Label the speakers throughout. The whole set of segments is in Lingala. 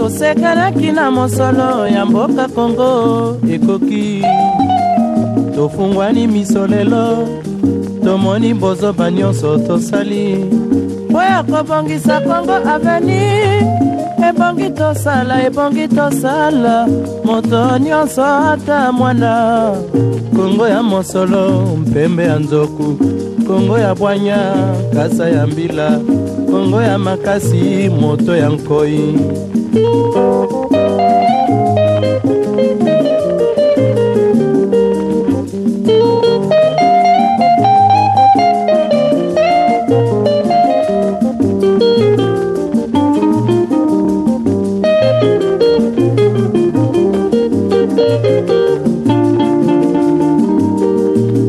Speaker 1: tosekanaki na mosolo ya mboka Kongo ekoki tofungwani miso lelo tomoni bozoba nyonso tosali po ya kobongisa Kongo aveni ebongi tosala moto nyonso ata mwana Kongo ya mosolo mpembe ya nzoku Kongo ya bwanya kasa ya mbila Kongo ya makasi moto ya nkoi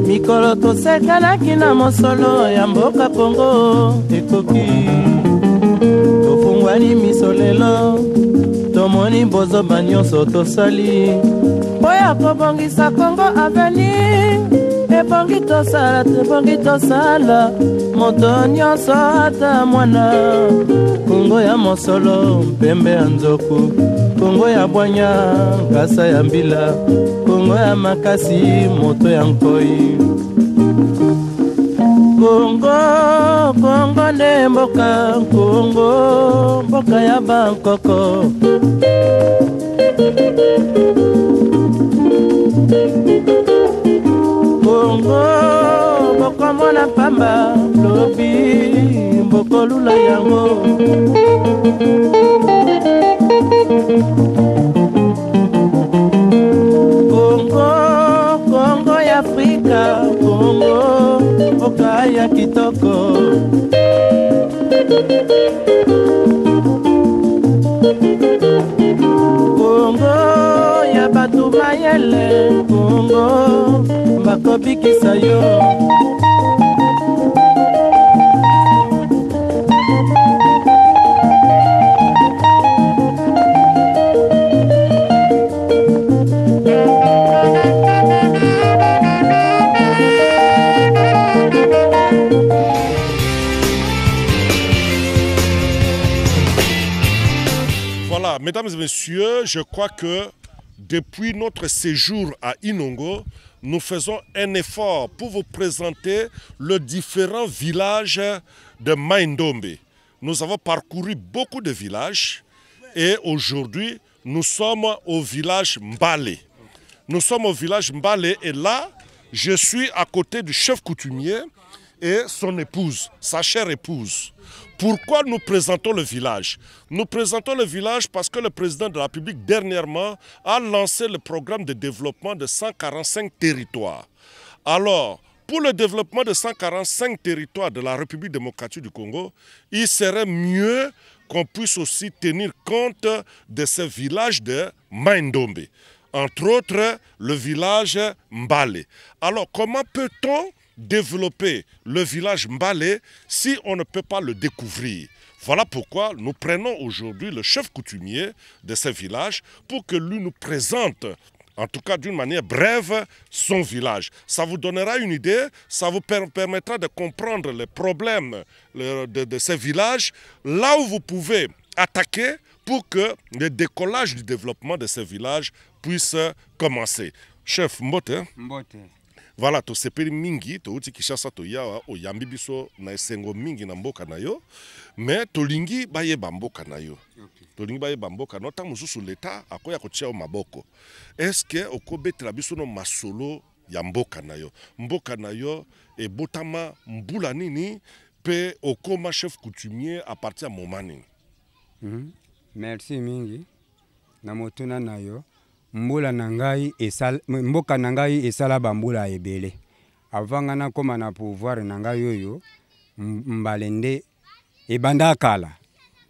Speaker 1: mikolo tosekanaki na mosolo ya mboka Kongo ekoki tofungwani miso lelo tomoni bozoba nyonso tosali po ya kobongisa Kongo aveni ebongi tosala moto nyonso ata mwana Kongo ya mosolo mpembe ya nzoku Kongo ya bwanya nkasa ya mbila Kongo ya makasi moto ya nkoi Kongo nde mboka Kongo mboka ya bankoko Kongo mboka mwana pamba lobi mboko lula yango Kongo ya Afrika Kongo mboka ya kitoko Kongo ya batu mayele Kongo bakobikisa yo
Speaker 2: Voilà, mesdames et messieurs, je crois que depuis notre séjour à Inongo, nous faisons un effort pour vous présenter les différents villages de Mai-Ndombe. Nous avons parcouru beaucoup de villages et aujourd'hui, nous sommes au village Mbale. Nous sommes au village Mbale et là, je suis à côté du chef coutumier et son épouse, sa chère épouse. Pourquoi nous présentons le village? Nous présentons le village parce que le président de la République dernièrement a lancé le programme de développement de 145 territoires. Alors, pour le développement de 145 territoires de la République démocratique du Congo, il serait mieux qu'on puisse aussi tenir compte de ces villages de Mai-Ndombe. Entre autres, le village Mbale. Alors, comment peut-on développer le village Mbale si on ne peut pas le découvrir? Voilà pourquoi nous prenons aujourd'hui le chef coutumier de ce village pour que lui nous présente, en tout cas d'une manière brève, son village. Ça vous donnera une idée, ça vous permettra de comprendre les problèmes de ce village, là où vous pouvez attaquer pour que le décollage du développement de ce village puisse commencer. Chef Mbote.
Speaker 3: Mbote.
Speaker 2: Voilà, to sepeli mingi, to uti Kishasa to yawa, o yambi biso na esengo mingi na mboka na yo, mais to lingi baye bamboka na yo. Okay. To lingi baye bamboka no, ta mususu leta, akoya kotia o maboko. Est-ce que okobetela biso no masolo ya mboka na yo? Mboka na yo, e botama mbula nini, pe okoma chef coutumier à partir ya momani.
Speaker 3: Merci mingi, na motuna na yo. Mbula nangai mboka nangai esala bambula ebele. Avanga na koma na pouvoir nangai yoyo mbalende ebanda kala.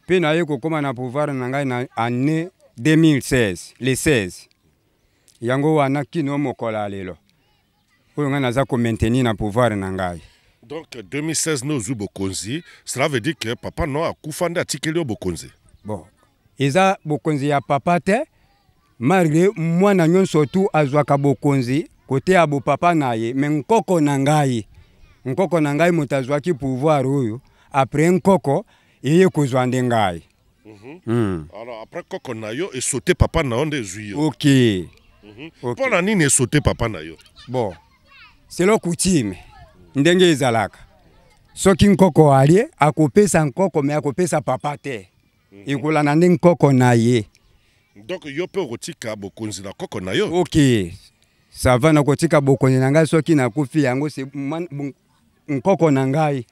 Speaker 3: Pe na yeko koma na pouvoir nangai na année 2016, le 16. Yango wana kino mokola lelo. Oyo nga naza ko maintenir na pouvoir nangai.
Speaker 2: Donc 2016 no zu bokonzi, cela veut dire que papa no akufanda atikeli o bokonzi.
Speaker 3: Bon, eza bokonzi ya papa te. Malgré moi n'agnon surtout azwaka bokonzi côté abo papa naye mais nkoko nangai mutazwaki pouvoir oyo après nkoko yeye kozwande ngai
Speaker 2: Alors après koko na yo et sauter papa na onde zuyo.
Speaker 3: Ok.
Speaker 2: Pour la nini sauter papa na yo.
Speaker 3: Bon. C'est le coutume. Ndenge ezalaka. Soki nkoko alie akopesa nkoko me akopesa papa te. Ikola na ndenge nkoko na ye.
Speaker 2: Donc yo pe kotika bokonzi na koko na yo.
Speaker 3: Ok. Ça va na kotika bokonzi na ngai soki na kufi yango c'est nkoko na ngai.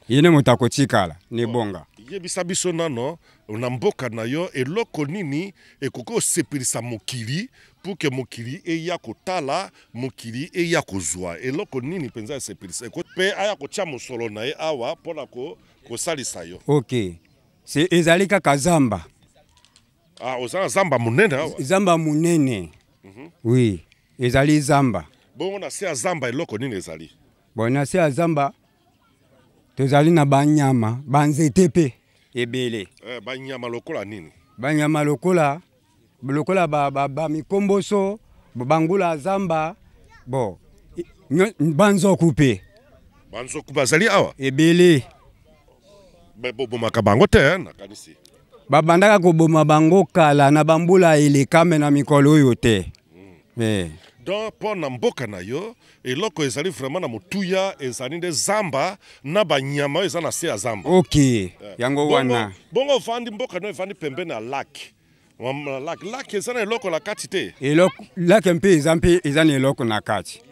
Speaker 3: Yene mutakotikala ni bonga.
Speaker 2: Yebisa biso nano na mboka na yo eloko nini ekoko sepelisa mokili pour que mokili eya kotala mokili eya kozwa eloko nini penza sepelisa pe aya kotia mosolo na ye awa pona ko salisa yo.
Speaker 3: Ok. C'est ezalika kazamba.
Speaker 2: Ah ozana zamba munene awa.
Speaker 3: Zamba munene. Oui, ezali zamba.
Speaker 2: Bongo na se zamba eloko nini ezali.
Speaker 3: Bon na se zamba tozali na banyama banzete pe ebele.
Speaker 2: Banyama lokola nini?
Speaker 3: Banyama lokola ba mikomboso bangula zamba bo banzo coupe.
Speaker 2: Banzo coupe bazali awa
Speaker 3: ebele.
Speaker 2: Boma kabango te na kanisi.
Speaker 3: Babandaka koboma bango kala na bambula elekame na mikolo oyo te.
Speaker 2: Donc pour na mboka na yo eloko ezali vraiment na mutuya ezali de zamba na banyama ezali na se ya zamba.
Speaker 3: Ok. Yango wana.
Speaker 2: Bongo vandi mboka no vandi pembe na lac. Lac ezali eloko la kati te.
Speaker 3: Eloko lac mpe ezali eloko na kati.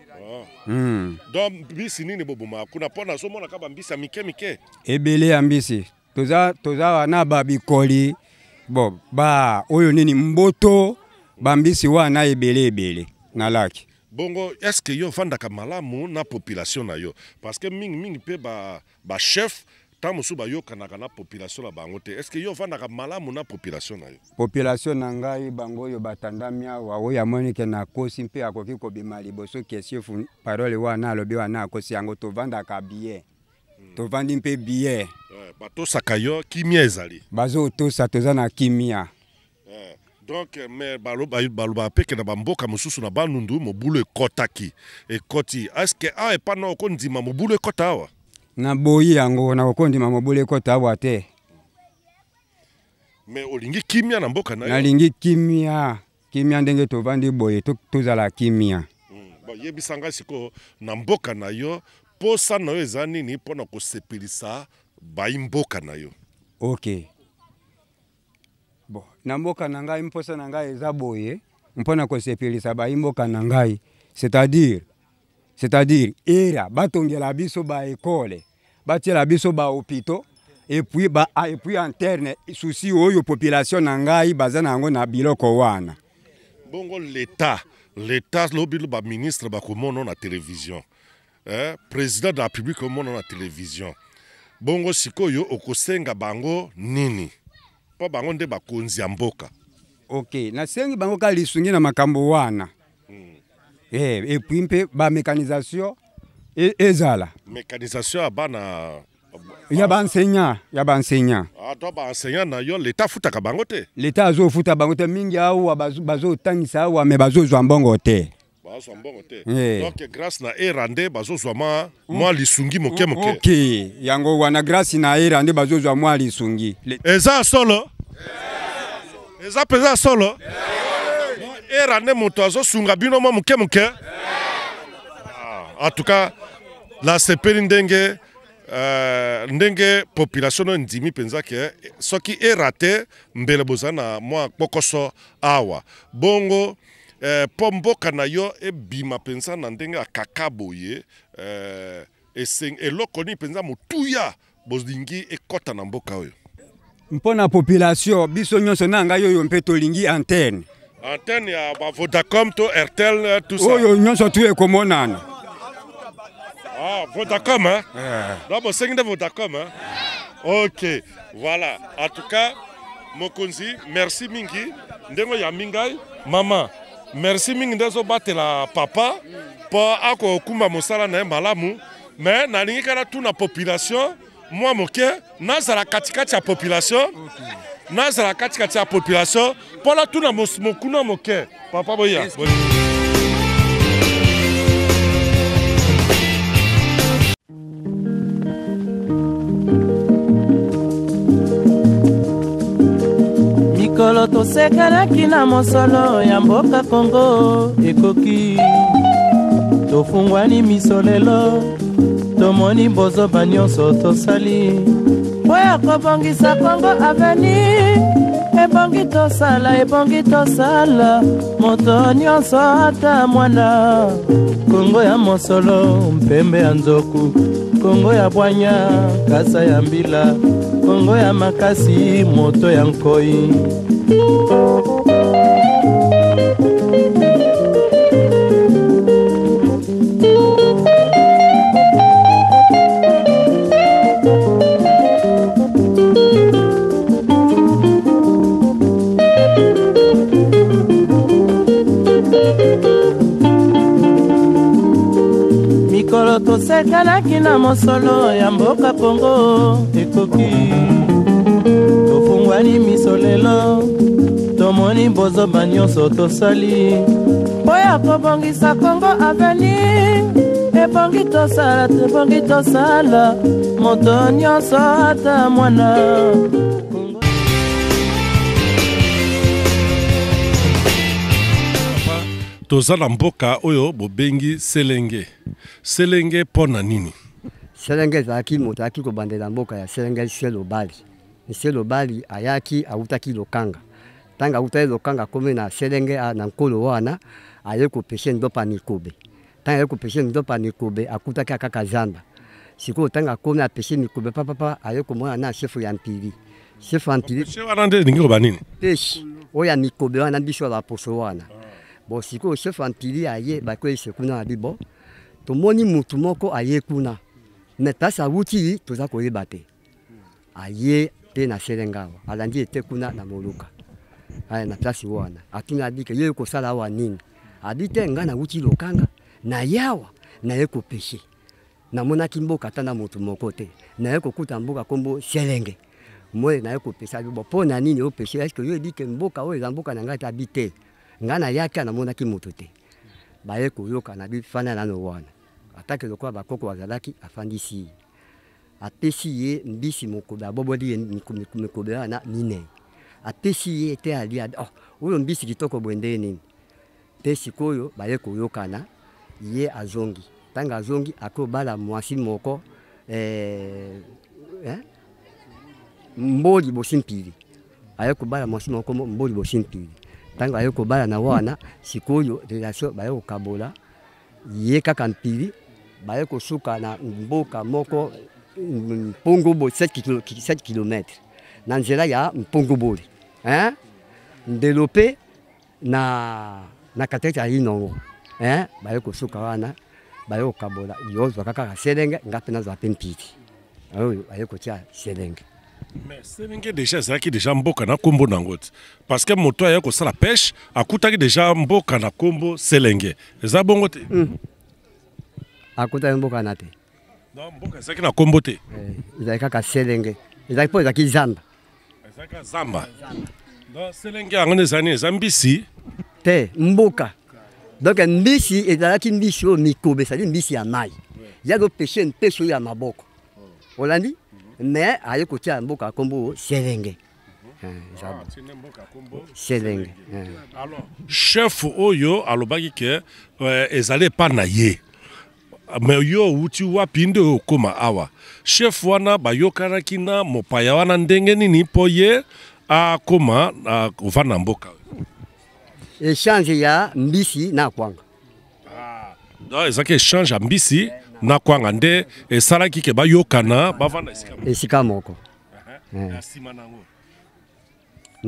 Speaker 2: Donc bisi nini bobuma kuna pona so mona ka bambisa mike.
Speaker 3: Ebele ambisi. Toza wana babikoli. Bo ba oyo nini mboto bambisi wana ebele na laki.
Speaker 2: Bongo est-ce que yo vandaka malamu na population na yo parce que mingi pe ba chef tamusu ba yo kanaka na population la bango te est-ce que yo vandaka malamu na population na yo.
Speaker 3: Population na ngai bango yo batandamia wa oya monike na kosi mpe akoki ko bima liboso question fu parole wana alobi wana akosi yango to vandaka bien. To vandi mpe bien.
Speaker 2: Bato sakayo kimia ezali.
Speaker 3: Bazo to satoza na kimia.
Speaker 2: Donc mais baloba peke na bamboka mususu na banundu mobulu ekotaki ekoti est-ce que a pas na okondima mobulu ekota awa
Speaker 3: na boyi yango na okondima mobulu ekota awa te
Speaker 2: mais olingi kimia na mboka na yo.
Speaker 3: Nalingi kimia ndenge tovandi boye tozala kimia.
Speaker 2: Bon yebisanga siko na mboka na yo posa na yo eza nini pona kosepelisa baimboka na yo.
Speaker 3: Ok. Bon, na mboka na ngai mposa na ngai eza boye mpona kosepelisa baimboka na ngai c'est-à-dire era batongela biso ba école batiela biso ba hôpitaux et puis interne souci oyo population na ngai bazana yango na biloko wana.
Speaker 2: Bongo l'état lobilo ba ministre ba komono na télévision. Président de la République komono na télévision. Bongo sikoyo okosenga bango nini? Pa bango nde bakonzi ya mboka.
Speaker 3: Ok, na sengi bango ka lisungi na makambo wana. Et puis mpe ba mécanisation ezala.
Speaker 2: Mécanisation abana
Speaker 3: ya ba enseignant.
Speaker 2: To ba enseignant na yo l'état futaka bango te.
Speaker 3: L'état azo futa bango te mingi awa bazo tangisa awa me bazo zwa mbongo te.
Speaker 2: Donc grâce na erande bazo zwa mwa lisungi moke.
Speaker 3: Ok, yango wana grâce na erande bazo zwa mwa lisungi.
Speaker 2: Eza solo? Eza peza solo? Erande moto azo sunga bino mwa moke. En tout cas, la sepeli ndenge population ndimi penza ke soki erate mbele bozana mwa bokoso awa. Bongo po mboka na yo ebima penza na ndenge akakaboye eloko ni penza mutuya bozingi ekota na mboka oyo.
Speaker 3: Mpona population biso nyonso na ngai oyo mpe tolingi antenne
Speaker 2: ya ba Vodacom to Airtel tout ça.
Speaker 3: Oyo nyonso tu ekomonana.
Speaker 2: Vodacom hein? D'abord c'est de Vodacom hein? Ok, voilà. En tout cas, Mokonzi, merci mingi. Ndengo ya mingai, maman. Merci mingi ndezo batela papa pour ako kumba mosala na malamu, mais na lingi kana tuna population, moi moke, nazala katikati ya population. Nazala katikati ya population, pour la tuna mokuna moke. Papa boya.
Speaker 1: tosekanaki na mosolo ya mboka Kongo ekoki tofungwani miso lelo tomoni bozoba nyonso tosali mpo ya kobongisa Kongo aveni ebongi tosala moto nyonso ata mwana Kongo ya mosolo mpembe ya nzoku Kongo ya bwanya kasa ya mbila Kongo ya makasi moto ya nkoi mikolo tosekanaki na mosolo ya mboka Kongo ekoki tofungwani miso lelo tomoni bozoba nyonso tosali mpo ya kobongisa Kongo aveni ebongi tosala moto nyonso ata mwana
Speaker 2: toza na mboka oyo bobengi selenge pona nini?
Speaker 4: Selenge ezalaki moto ayaki kobandela mboka ya selenge selobali ayaki autaki lokanga tanga autaki lokanga akomi na selenge na nkolo wana aye kopeshe ndopa mikobe tanga aye kopeshe ndopa mikobe akutaki akaka zamba sikoyo tanga akomi apeshe mikobe papa aye komona na chefu ya mpili
Speaker 2: wana nde elingi koba nini?
Speaker 4: peshi oyo ya mikobe wana biso ya baposo wana bon sikoyo chefu ya mpili aye bakweyise kuna na bibo tomoni mutu moko aye kuna me place awuti toza koyeba te aye te na selenge awa alandi ete kuna na moluka aya na place wana atuni abike ye kosala awa nini abi te nga nawuti lokanga na yawa naye kopeshe namonaki mboka ata na mutu moko te naye kokuta mboka kombo selenge moye naye kopesa bibo mpo na nini opeshe eske yo ebike mboka oyo eza mboka na ngai te abi te nga na yaki namonaki mutu te baye koyoka na bifana nano wana atake lokola bakoko bazalaki afandisi apesi ye mbisi mokobe aboboli ye mikobe wana minei apesi ye te alia oyo mbisi kitoko bwende nini te sikoyo baye koyokana ye azongi tanga azongi akobala mwasi moko mboli bosimpili aye kobala mwasi moko mboli bosimpili tanga aye kobala na wana sikoyo relation baye kokabola ye kaka mpili baye kosuka na mboka moko mpongobo 7 km na nzela ya mpongoboli ndelope na katete ya Inongo baye kosuka wana baye kokabola yozwa kaka selenge nga mpe nazwa mpe mpili oyo baye kotia selenge.
Speaker 2: Mais selenge déjà ezalaki déjà mboka na nkombo nango te parce que moto aye kosala pêche akutaki déjà mboka na nkombo selenge eza bongo te
Speaker 4: akutaki mboka na te
Speaker 2: mboka ezalaki na nkombo te
Speaker 4: ezalaki kaka selenge ezalaki mpo ezalaki zamba
Speaker 2: donc selenge yango ezali eza mbisi
Speaker 4: te mboka donc mbisi ezalaki mbisi oyo mikobe ezali mbisi ya mai ya kopeshe mpesi oyo ya maboko olandi mais aye kotia mboka kombo selenge selenge
Speaker 2: alors chef oyo alobaki ke ezali epa na ye me yo uti wapi nde okoma awa chef wana bayokanaki na mopaya wana ndenge nini mpo ye akoma kovanda mboka
Speaker 4: échange ya mbisi na kwanga
Speaker 2: donc ezalaki échange ya mbisi na kwanga nde esalaki ke bayokana bavanda
Speaker 4: esika moko na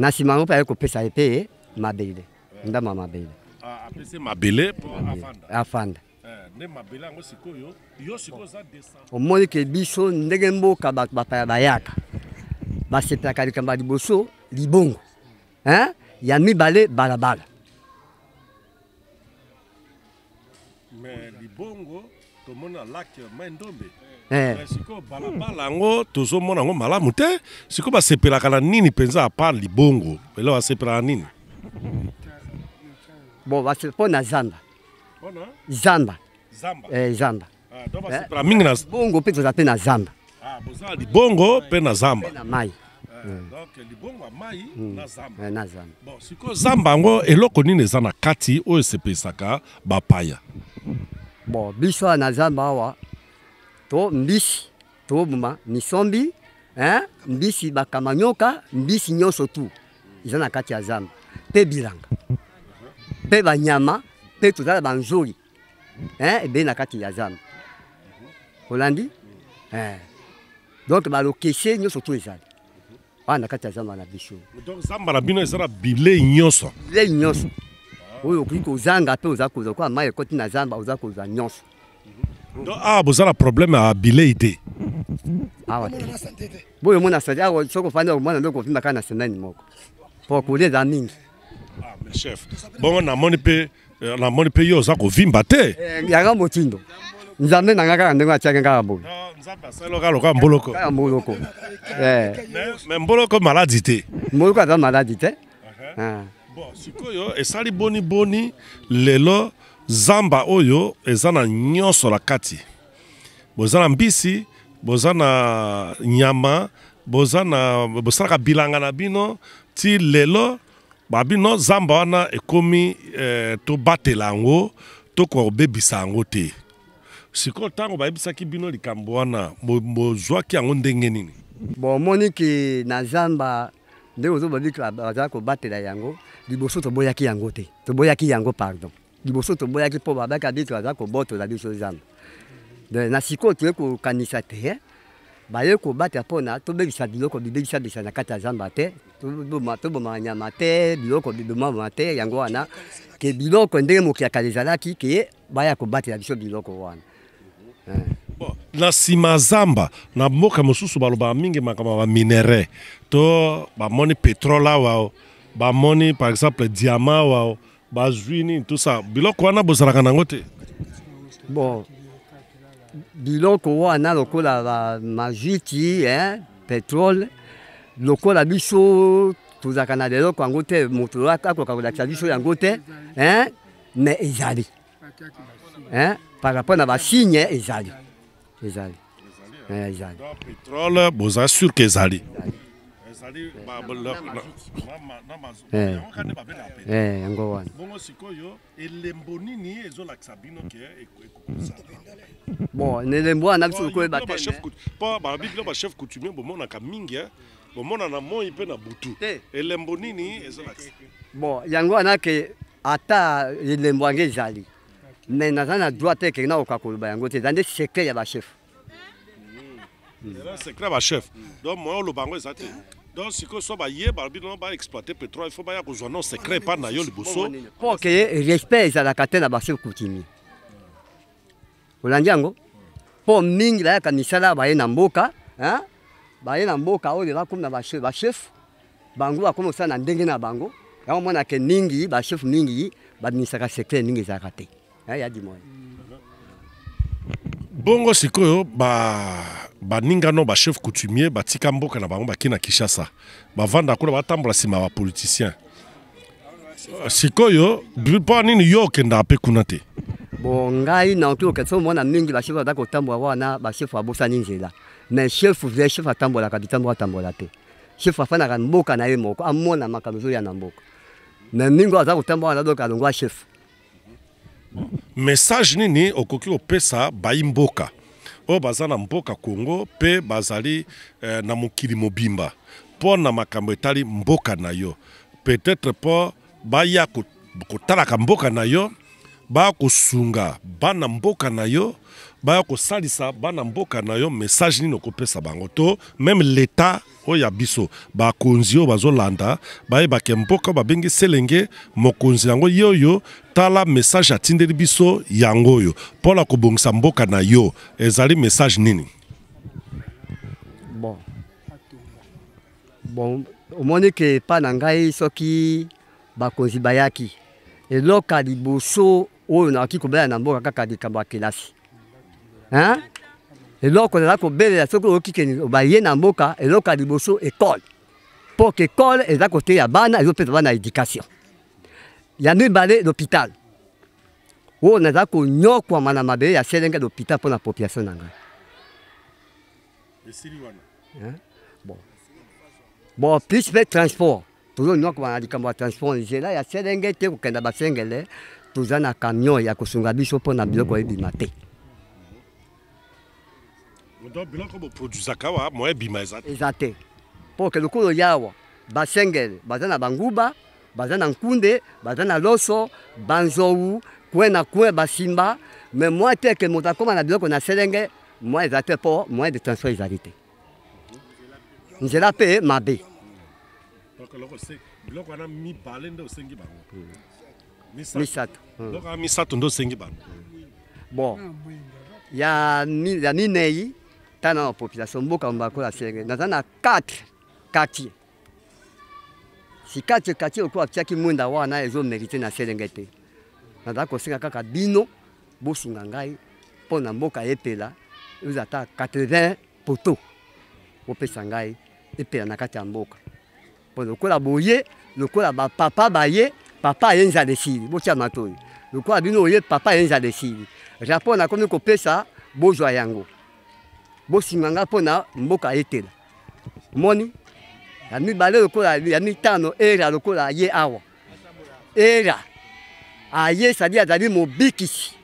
Speaker 4: nsima yango mpe aye kopesa ye mpe mabele ndama mabele
Speaker 2: apesi mabele mpo
Speaker 4: afanda
Speaker 2: nde mabele yango sikoyo yo sikoyo za descend
Speaker 4: omoni ke biso ndenge mboka bato bapaya bayaka basepelaka likambo ya liboso libongo ya mibale balabala
Speaker 2: mais libongo tomona lake mai ndombe sikoyo balabala yango tozomona yango malamu te sikoyo basepelaka na nini mpenza apart libongo ele basepelaka nini
Speaker 4: bon mpo na zamba zamba
Speaker 2: donc basepela mingi na
Speaker 4: bongo mpe toza mpe na zamba
Speaker 2: bozala libongo mpe na zamba
Speaker 4: na mai
Speaker 2: Donc libongo mai na zamba.
Speaker 4: Na zamba.
Speaker 2: Bon, siko zamba ngo eloko nini eza na kati oyo sepesaka bapaya.
Speaker 4: Bon, biso na zamba awa to mbisi to buma misombi, mbisi bakamanyoka, mbisi nyonso tu. Eza na kati ya zamba. Pe bilanga. Pe banyama, pe tozala banzoli. Ebe na kati ya zamba. Holandi? Donc balokese nyonso tu ezali. Na kati ya zamba na biso.
Speaker 2: Donc zamba na bino ezala bilei nyonso.
Speaker 4: Bilei nyonso. Oyo okoki kozanga pe oza kozwa kwa mai ekoti na zamba oza kozwa nyonso.
Speaker 2: Donc bozala problème ya bilei te.
Speaker 4: Awa te. Boyo mona sante awa soko fanda mona ndoko fimba kana semaine moko. Po koleza mingi.
Speaker 2: Mais chef. Bon namoni pe yo oza kovimba te.
Speaker 4: Yanga motindo. Nzambe nanga kaka ndenge atiaka kaka boyo.
Speaker 2: Nzambe asaloka loka mboloko.
Speaker 4: Kaka mboloko.
Speaker 2: Mais mboloko maladi te.
Speaker 4: Mboloko aza maladi te.
Speaker 2: Bon, sikoyo esali boni lelo zamba oyo eza na nyonso la kati. Boza na mbisi, boza na nyama, bosalaka bilanga na bino ti lelo babino zamba wana ekomi tobatela yango tokobebisa yango te. Sikoyo ntango bayebisaki bino likambo wana bozwaki yango ndenge nini?
Speaker 4: Bon moniki na zamba ndenge ozobabika bazala kobatela yango liboso toboyaki yango te. Toboyaki yango pardon. Liboso toboyaki mpo babaka biso baza kobotola biso zamba. Na sikoyo toye kokanisa te baye kobatela mpona tobebisa biloko bibebisa na kati ya zamba te. Toboma nyama te, biloko biboma te, yango wana ke biloko ndenge mokiaka ezalaki ke baya kobatela biso biloko wana.
Speaker 2: Bon, na sima zamba na mboka mosusu baloba mingi makambo ba minere to bamoni pétrole awa bamoni par exemple diamant awa bazwini tout ça biloko wana bozalaka nango te.
Speaker 4: Bon biloko wana lokola mazwiti pétrole lokola biso tozalaka na leloko yango te moto akoka kolakisa biso yango te mais ezali par rapport na basigne ezali.
Speaker 2: Pétrole, boza sûr que ezali.
Speaker 4: Yango wana. Bon, nelembo wana biso ko ba
Speaker 2: chef pa ba biblo ba chef coutumier bomonaka mingi bomona na moi pe na butu. Elembo nini ezolakisa.
Speaker 4: Bon, yango wana ke ata elembo nge ezali. Mais na droite ke na okakoloba yango te zande secret ya ba chef.
Speaker 2: Secret ba chef. Donc moi lo bango ezate. Donc siko so ba ye ba bino ba exploiter pétrole, il faut ba ya kozwa non secret pa na yo liboso.
Speaker 4: Pour que respect za la katena ba chef coutumier. Olandi yango. Po mingi la ka misala ba ye na mboka, ba ye na mboka oyo la comme na ba chef. Bango ba comme ça na ndenge na bango. Yango mona ke mingi ba chef mingi ba misaka secret ningi za kate. Ya di moyo.
Speaker 2: Bongo sikoyo ba ningano ba chef coutumier ba tika mboka na bango ba kina Kinshasa. Ba vanda kula ba tambola sima ba politicien. Sikoyo po nini yo kenda pe kuna te.
Speaker 4: Bon ngai na okyo ketso mona mingi ba chef ba ko tambola wana ba chef abosa ninzela. Mais chef atambola ka bitambola tambola te. Chef afana ka mboka na ye moko amona makamzo ya na mboka. Mais mingo aza ko tambola na doka longwa chef.
Speaker 2: Message nini okoki opesa baimboka o baza na mboka Congo pe bazali na mokili mobimba po na makambo etali mboka na yo peut-être po baya kotalaka mboka na yo ba kosunga bana mboka na yo ba kosalisa bana mboka na yo message nini okopesa bango to même l'état oya biso ba konzi o bazolanda ba ke mboka ba bengi selenge mokonzi yango yoyo tala message atindeli biso yango yo pola kobongisa mboka na yo ezali message nini?
Speaker 4: Bon omoni ke pa na ngai soki bakonzi bayaki eloka liboso oyo na kikobela na mboka kaka likambo ya kelasi eloko na kobelela soki okikeni baye na mboka eloko liboso école pour que école eza côté ya bana ezopesa bana éducation ya mibale l'hôpital oyo naza konyokwama na mabele ya selenge l'hôpital mpo na population na ngai. Bon Bon, plus fait transport. Toujours nous avons un transport. Là, il y a Serengeti, il y a Basengele. Toujours un camion, il y a Kosunga Biso pour Nabilo pour Bimate.
Speaker 2: Donc, bilan comme produit Zakawa, moi, Bimazat.
Speaker 4: Exact. Pour que le coup de Yawa, Basengele, Bazana Banguba, Bazana Nkunde, Bazana Loso, Banzou, Kwena Kwe, Basimba. Mais moi, tel que mon comme on a besoin qu'on a Serengeti, moi, exact pour moi de transport, exact. Nous avons payé ma baie.
Speaker 2: Donc, on a mis parler de Sengi Bango.
Speaker 4: Misat.
Speaker 2: Donc, on a mis ça de Sengi Bango.
Speaker 4: Bon, il y a Minei, dans la population, beaucoup de gens qui ont 4 quartiers. Si 4 quartiers, au cours de chaque monde, ils ont mérité dans Serengeti. Nous avons aussi un bino, Bosungangai, pour Namboka et Pela, nous avons 80 poteaux. Au Pesangai. Et puis on a qu'à Mboka. Pour le coup la boye, le coup la papa baye, papa yenza a décidé. Botia matoi. Le coup la bino oye, papa yenza a décidé. Rapport na comme ko pesa, bozo yango. Bosimanga pona Mboka etela. Moni. Ya mi balé le coup la ya mi tano era le coup la ye awa. Era. Aye ça dit azali mo bikisi.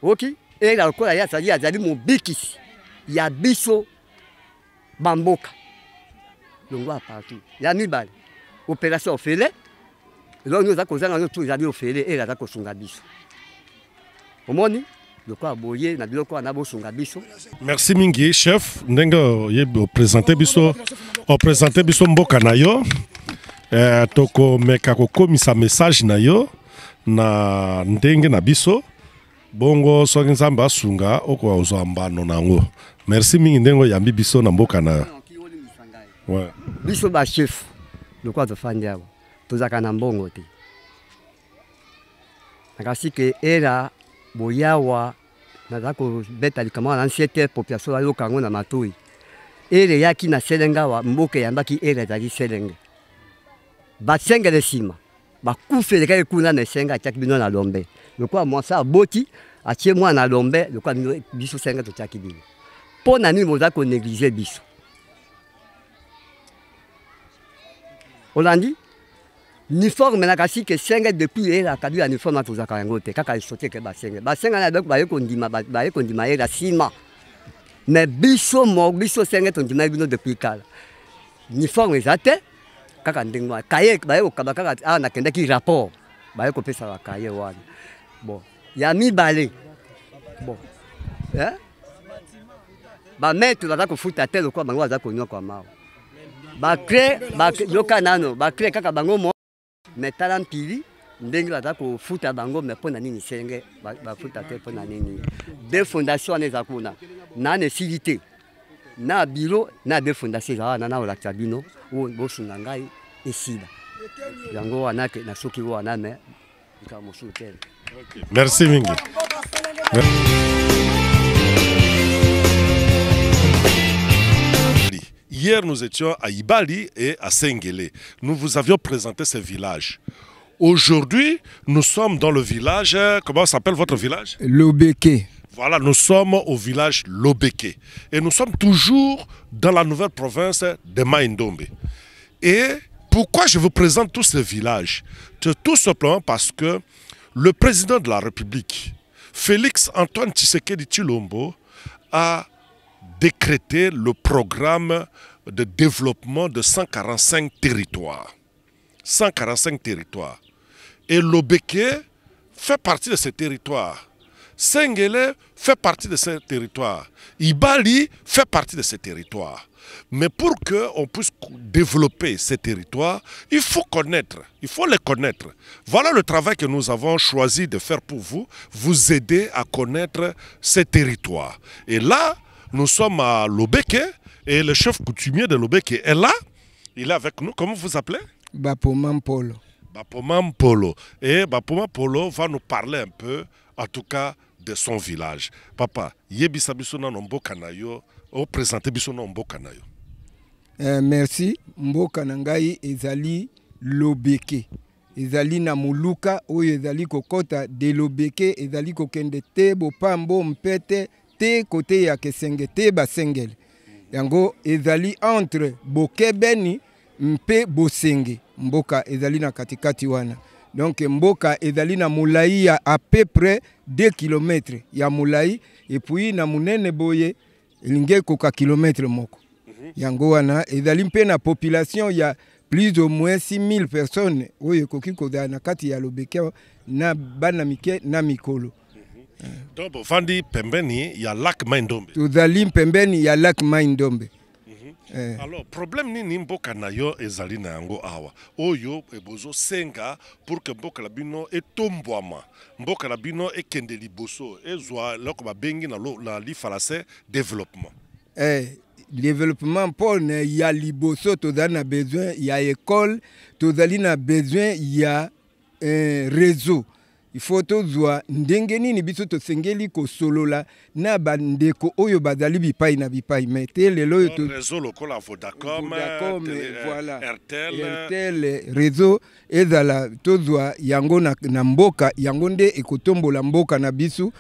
Speaker 4: OK? Era le coup la ya ça dit azali mo bikisi. Ya biso Bamboka. Donc partout. Il y a Nibal. Opération Ophélie. Donc nous avons tous les Ophélie et la Sungabiso. Au moins, le quoi boyer, na biloko na bo Sungabiso.
Speaker 2: Merci mingi chef. Ndengo yebo présenter biso. O présenter biso Mboka na yo. Toko meka ko komisa message na yo na ndenge na biso. Bongo soki nzambe asunga oko ozamba nango. Merci mingi ndengo yambi biso na Mboka na. Ouais.
Speaker 4: Biso ba chef. Le quoi de fandia. Tozaka na mbongo te. Nakasi ke era boyawa nazako beta likama na ancienne population ya lokango na matoi. Ere yaki na Selengawa Mboka yambaki era zali Selenge. Ba sengele sima. Ba kufele kai kuna na senga chaki bino na lombe. Le quoi moi ça boti atie moi na lombe le quoi biso senga to chaki bino. Po na ni moza ko négliger biso. Olandi uniforme na kasi que senga depuis et la kadu uniforme to zaka ngote kaka sote ke ba senga na ba yeko ndima era sima. Mais biso mo biso senga to ndima bino depuis kala. Uniforme ezate kaka ndengwa kaye ba yeko kaka na kenda ki rapport ba yeko pesa wa kaye wana. Bon, ya mi balé. Bon. Ba mettre la ko futa telo kwa bango za ko nyoka kwa mao. Ba cré ba yoka nano ba cré kaka bango mo metala mpili ndenge la ko futa bango mais pona nini senge ba futa te pona nini. Deux fondations les akuna. Na nécessité. Na bureau na deux fondations za na la tabino o bo sungangai esida. Yango wana ke na soki wana me kama hotel.
Speaker 2: Merci mingi. Hier, nous étions à Ibali et à Sengele. Nous vous avions présenté ces villages. Aujourd'hui, nous sommes dans le village... Comment s'appelle votre village?
Speaker 5: Lobeke.
Speaker 2: Voilà, nous sommes au village Lobeke. Et nous sommes toujours dans la nouvelle province de Mai-Ndombe. Et pourquoi je vous présente tous ces villages? C'est tout simplement parce que le président de la République, Félix Antoine Tshisekedi Tshilombo, a décrété le programme de développement de 145 territoires. 145 territoires. Et Lobeke fait partie de ces territoires. Sengele fait partie de ces territoires. Ibali fait partie de ces territoires. Mais pour qu'on puisse développer ces territoires, il faut connaître, il faut les connaître. Voilà le travail que nous avons choisi de faire pour vous, vous aider à connaître ces territoires. Et là, nous sommes à Lobeke et le chef coutumier de Lobeke est là. Il est avec nous. Comment vous appelez?
Speaker 5: Bapomam Polo.
Speaker 2: Bapomam Polo. Et Bapomam Polo va nous parler un peu, en tout cas, de son village. Papa, yebisa biso na Mboka na yo, o présenter biso na Mboka na yo.
Speaker 5: Merci. Mboka na ngai ezali Lobeke. Ezali na muluka oyo ezali kokota de Lobeke ezali kokende te bopambo mpete te côté ya Kesenge te Basengele. yango ezali entre Bokebeni mpe Bosenge mboka ezali na katikati wana. Donc mboka ezali na mulai ya à peu près 2 km ya mulai et puis na munene boye elinge koka kilometre moko. Yango wana ezali mpe na population ya plus ou moins 6000 personnes oyo koki koza na kati ya Lobeke na bana mike na mikolo.
Speaker 2: Donc Vandi pembeni ya lac Mai-Ndombe.
Speaker 5: Tozali pembeni ya lac Mai-Ndombe.
Speaker 2: Alors problème nini mboka na yo ezali na yango awa oyo ebozo senga pour que mboka la bino etombwama mboka la bino ekende liboso ezwa loko babengi na li français développement.
Speaker 5: Développement pour ya liboso tozali na besoin ya école, tozali na besoin ya réseau. Il faut tozwa ndenge nini biso tosengeli kosolola na bandeko oyo bazali bipai na bipai mete lelo yo
Speaker 2: réseau lokola Vodacom,
Speaker 5: voilà,
Speaker 2: RTL
Speaker 5: réseau ezala tozwa yango na mboka yango nde ekotombola mboka na biso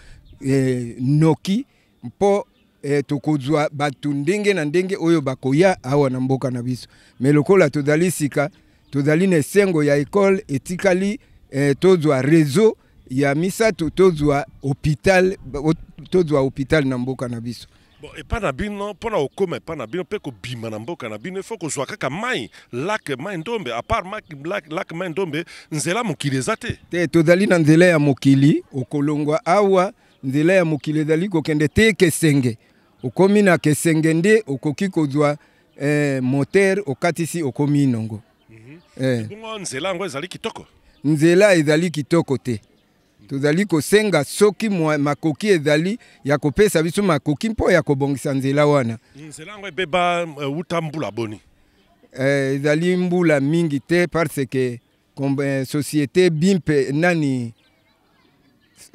Speaker 5: noki mpo tokozwa batu ndenge na ndenge oyo bakoya awa na mboka na biso. Mais lokola tozali sika tozali na esengo ya école etikali tozwa réseau ya misato tozwa hôpital na mboka na biso.
Speaker 2: Bon, et pas na bino pona okoma pas na bino pe ko bima na mboka na bino il faut ko zwa kaka mai lac Mai-Ndombe à part lac Mai-Ndombe nzela mokili ezate
Speaker 5: te tozali na nzela ya mokili okolongwa awa nzela ya mokili ezali kokende te Kesenge okomi na Kesenge nde okoki kozwa moteur okatisi okomi Inongo.
Speaker 2: Bongo nzela ngo ezali kitoko.
Speaker 5: Nzela ezali kitoko te. Tozali kosenga soki makoki ezali ya kopesa biso makoki mpo ya kobongisa nzela wana.
Speaker 2: Nzela ngo beba utambula boni.
Speaker 5: Ezali mbula mingi te parce que société bimpe nani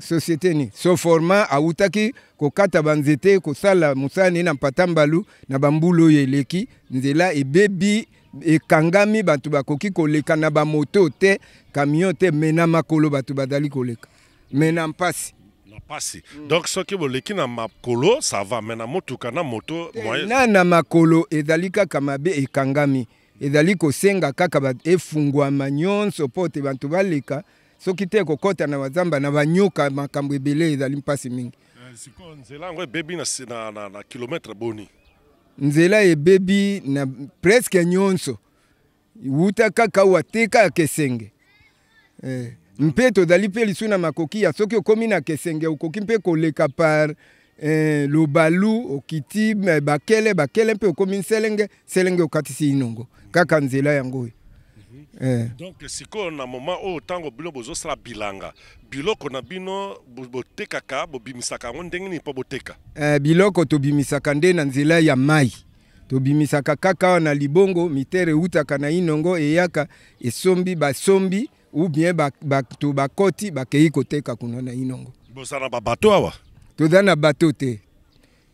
Speaker 5: société ni so forma autaki kokata banzete kosala musani na patambalu na bambulo yeleki nzela ebebi ekangami batu bakoki koleka na ba moto te camion te mena makolo batu badali koleka mena mpasi
Speaker 2: na pasi. Donc ce qui boleki na makolo ça va mena motuka na moto
Speaker 5: moyen na makolo ezali kaka mabe ekangami ezali kosenga kaka ba efungwama nyonso pote bantu baleka soki te kokota na bazamba na banyoka makambo ebele ezali mpasi mingi.
Speaker 2: Siko nzela ngo bebi na kilometre boni.
Speaker 5: Nzela ebebi na presque nyonso wuta kaka wateka Kesenge. Mpe tozali pe lisu na makoki ya soki okomi na Kesenge okoki mpe koleka par Lobalu okiti bakele mpe okomi selenge okatisi Inongo kaka nzela yango.
Speaker 2: Donc siko na moment o tango bilo bozo sala bilanga biloko na bino botekaka bobimisaka ngo ndenge ni po boteka
Speaker 5: biloko tobimisaka nde na nzela ya mai tobimisaka kaka na libongo mitere utaka na Inongo eyaka esombi basombi ou bien bato bakoti bakei koteka kuna na Inongo.
Speaker 2: Bozana ba bato awa
Speaker 5: tozana bato te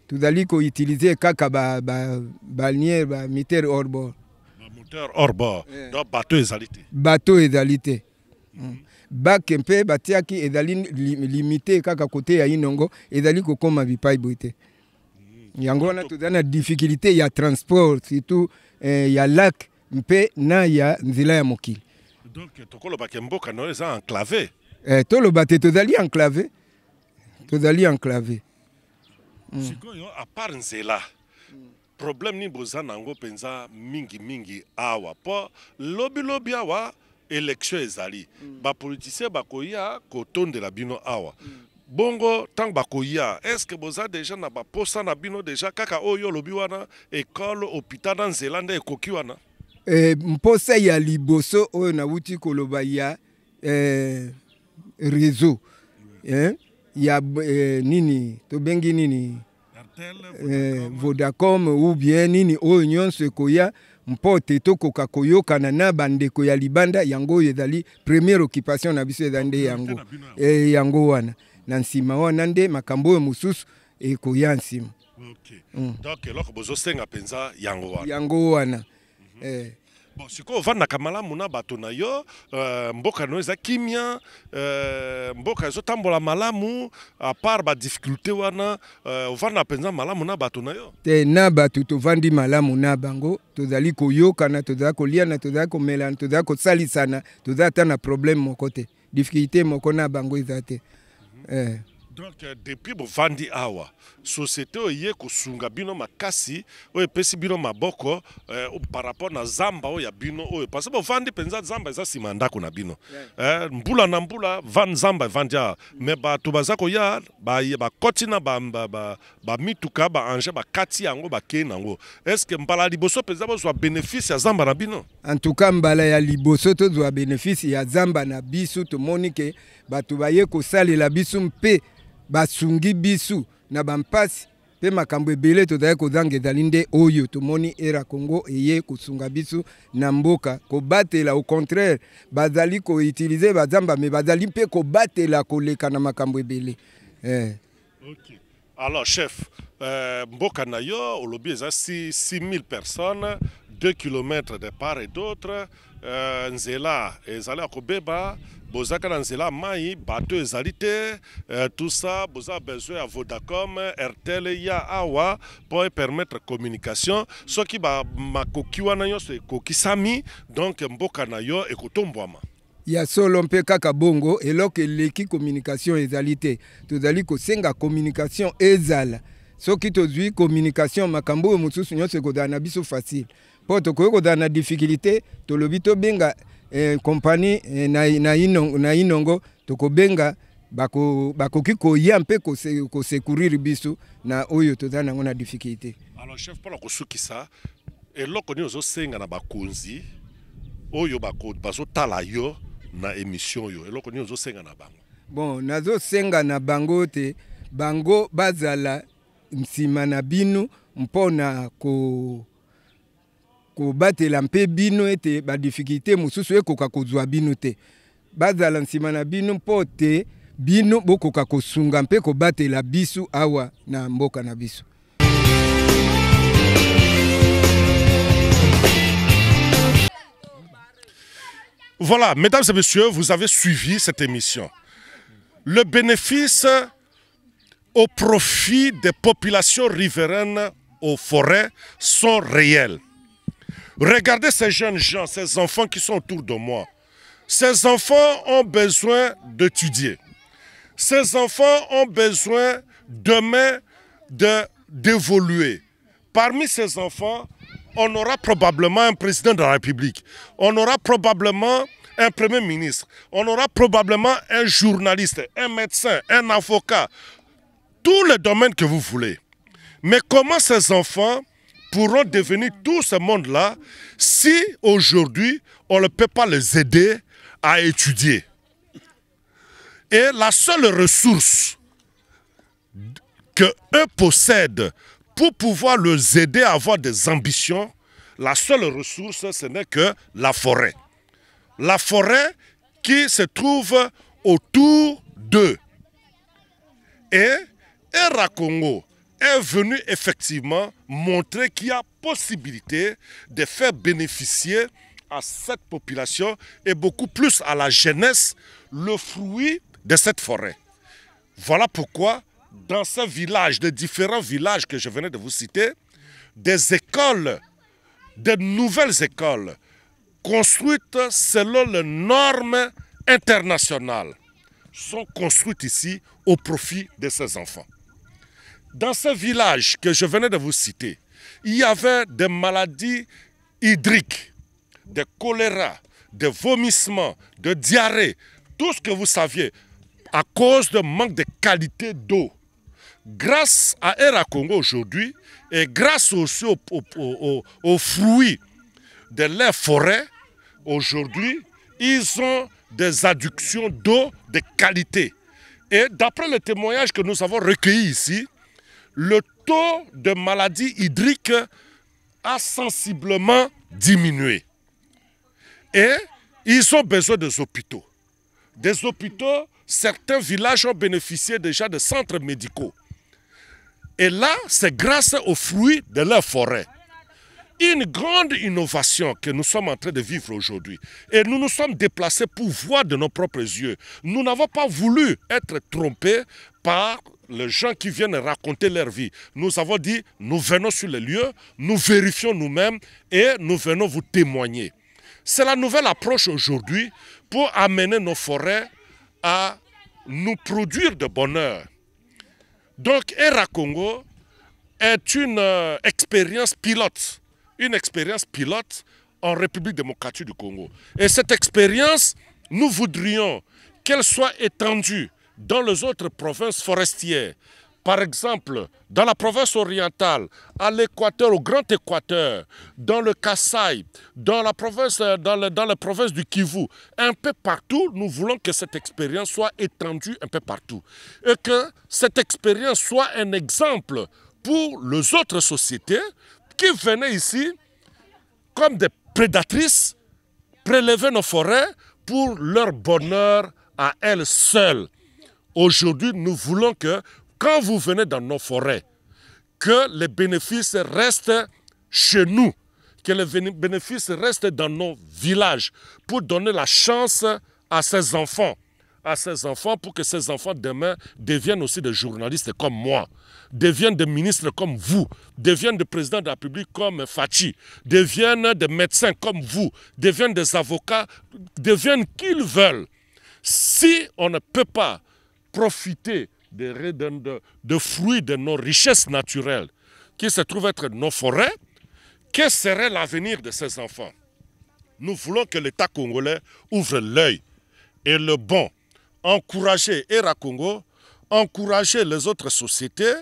Speaker 5: tozali ko utiliser kaka balnière ba mitere hors bord.
Speaker 2: Hors bord. Donc bateau ezalité.
Speaker 5: Bateau ezalité. Bakempe batiaki ezali limité kaka côté ya Inongo ezali kokoma bipai boite. Yango wana tozana difficulté ya transport surtout ya lac mpe na ya nzela ya mokili.
Speaker 2: Donc tokolo bakemboka no eza enclavé.
Speaker 5: Tolo bate tozali enclavé. Tozali enclavé.
Speaker 2: Sikoyo à part nzela problème ni boza nango penza mingi awa po lobi awa élection ezali ba politicien bakoya kotondela bino awa bongo tang bakoya est-ce que boza déjà na ba posa na bino déjà kaka oyo lobi wana école hôpital na Nzélande ekoki wana
Speaker 5: mposa ya liboso oyo na wuti koloba ya réseau ya nini tobengi nini Vodacom ou bien nini oyo nyonso ekoya mpote tokoka koyokana na bandeko ya libanda yango ezali première occupation na biso ezande yango yango wana na nsima wana nde makambo oyo mosusu ekoya nsima.
Speaker 2: Donc eloko bozosenga penza yango wana.
Speaker 5: Yango wana.
Speaker 2: Bon, siko ovandaka malamu na bato na yo, mboka no eza kimia, mboka ezotambola malamu, à part ba difficulté wana, ovanda penza malamu na bato na yo.
Speaker 5: Te na bato tovandi malamu na bango, tozali koyokana, tozali koliana, tozali komelana, tozali kosalisana, tozali ata na problème moko te. Difficulté moko na bango eza te.
Speaker 2: Donc depuis bovandi awa, société oye kosunga bino makasi, oye pesi bino maboko par rapport na zamba oya bino oye parce que bovandi penza zamba eza sima ndako na bino. Mbula na mbula van zamba vandia, mais bato bazako ya ba koti na ba mituka ba anje ba kati yango ba ke nango. Est-ce que mbala liboso penza bozwa bénéfice ya zamba na bino?
Speaker 5: En tout cas mbala ya liboso tozwa bénéfice ya zamba na biso, tomoni ke bato baye kosalela biso mpe basungi bisu na bampasi pe makambo ebele tozali kozanga ezali nde oyo tomoni era Congo eye kosunga bisu na mboka kobatela. Au contraire bazali koutilize bazamba me bazali mpe kobatela koleka na makambo ebele.
Speaker 2: Okay. Alors chef, mboka na yo olobi eza 6000 personnes, 2 km de part et d'autre, nzela ezali akobeba bozaka na nzela mai bato ezali te, tout ça boza besoin ya Vodacom, RTL ya awa pour permettre communication soki ba makoki wana nyonso ekokisami, donc mboka na yo ekotombwama.
Speaker 5: Ya solo mpe kaka bongo eloko eleki communication ezali te, tozali kosenga communication ezala. Soki tozwi communication makambo oyo mosusu nyonso ekozala na biso facile. Po tokoki kozala na difficulté tolobi tobenga compagnie na inongo tokobenga bakoki koya mpe kosekuriri biso na oyo tozala nango na difficulté.
Speaker 2: Alors chef mpona kosukisa eloko nini ozosenga na bakonzi oyo bazotala yo na émission yo, eloko nini ozosenga na bango?
Speaker 5: Bon, nazosenga na bango te bango bazala nsima na bino mpona kobatela mpe bino ete ba difficulté mosusu ekoka kozwa bino te. Bazala nsima na bino mpo te bino bokoka kosunga mpe kobatela bisu awa na mboka na biso.
Speaker 2: Voilà, mesdames et messieurs, vous avez suivi cette émission. Le bénéfice au profit des populations riveraines aux forêts sont réels. Regardez ces jeunes gens, ces enfants qui sont autour de moi. Ces enfants ont besoin d'étudier. Ces enfants ont besoin demain d'évoluer. Parmi ces enfants, on aura probablement un président de la République. On aura probablement un premier ministre. On aura probablement un journaliste, un médecin, un avocat. Tous les domaines que vous voulez. Mais comment ces enfants pourront devenir tout ce monde-là si aujourd'hui on ne peut pas les aider à étudier? Et la seule ressource qu'eux possèdent pour pouvoir les aider à avoir des ambitions, la seule ressource, ce n'est que la forêt. La forêt qui se trouve autour d'eux. Et Era Congo est venu effectivement montrer qu'il y a possibilité de faire bénéficier à cette population et beaucoup plus à la jeunesse le fruit de cette forêt. Voilà pourquoi dans ces villages, de différents villages que je venais de vous citer, des écoles, de nouvelles écoles construites selon les normes internationales sont construites ici au profit de ces enfants. Dans ces villages que je venais de vous citer, il y avait des maladies hydriques, de choléra, de vomissements, de diarrhée, tout ce que vous saviez à cause de manque de qualité d'eau. Grâce à Era Congo aujourd'hui et grâce aussi aux fruits de leurs forêts, aujourd'hui, ils ont des adductions d'eau de qualité. Et d'après les témoignages que nous avons recueillis ici, le taux de maladies hydriques a sensiblement diminué. Et ils ont besoin des hôpitaux. Des hôpitaux, certains villages ont bénéficié déjà de centres médicaux. Et là, c'est grâce aux fruits de leur forêt. une grande innovation que nous sommes en train de vivre aujourd'hui. Et nous nous sommes déplacés pour voir de nos propres yeux. Nous n'avons pas voulu être trompés par les gens qui viennent raconter leur vie. Nous avons dit, nous venons sur les lieux, nous vérifions nous-mêmes et nous venons vous témoigner. C'est la nouvelle approche aujourd'hui pour amener nos forêts à nous produire de bonheur. Donc, Era Congo est une expérience pilote. Une expérience pilote en République démocratique du Congo. Et cette expérience, nous voudrions qu'elle soit étendue dans les autres provinces forestières. Par exemple, dans la province orientale, à l'équateur, au Grand Équateur, dans le Kasaï, dans la province du Kivu, un peu partout, nous voulons que cette expérience soit étendue un peu partout. Et que cette expérience soit un exemple pour les autres sociétés qui venaient ici comme des prédatrices prélever nos forêts pour leur bonheur à elles seules. Aujourd'hui, nous voulons que quand vous venez dans nos forêts, que les bénéfices restent chez nous, que les bénéfices restent dans nos villages pour donner la chance à ces enfants pour que ces enfants demain deviennent aussi des journalistes comme moi, deviennent des ministres comme vous, deviennent des présidents de la République comme Fachi, deviennent des médecins comme vous, deviennent des avocats, deviennent qui ils veulent. Si on ne peut pas profiter de fruits de nos richesses naturelles qui se trouvent être nos forêts, quel serait l'avenir de ces enfants? Nous voulons que l'État congolais ouvre l'œil et le bon, encourager Era Congo, encourager les autres sociétés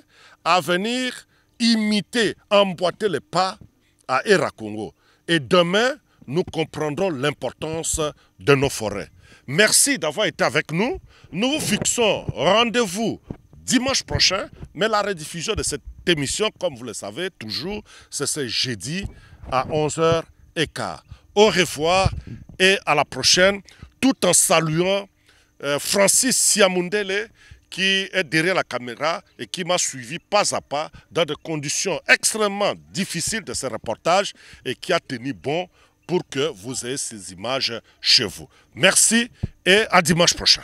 Speaker 2: à venir imiter, emboîter les pas à Era Congo. Et demain, nous comprendrons l'importance de nos forêts. Merci d'avoir été avec nous. Nous vous fixons rendez-vous dimanche prochain, mais la rediffusion de cette émission, comme vous le savez toujours, c'est ce jeudi à 11h15. Au revoir et à la prochaine, tout en saluant Francis Siamundele qui est derrière la caméra et qui m'a suivi pas à pas dans des conditions extrêmement difficiles de ce reportage et qui a tenu bon pour que vous ayez ces images chez vous. Merci et à dimanche prochain.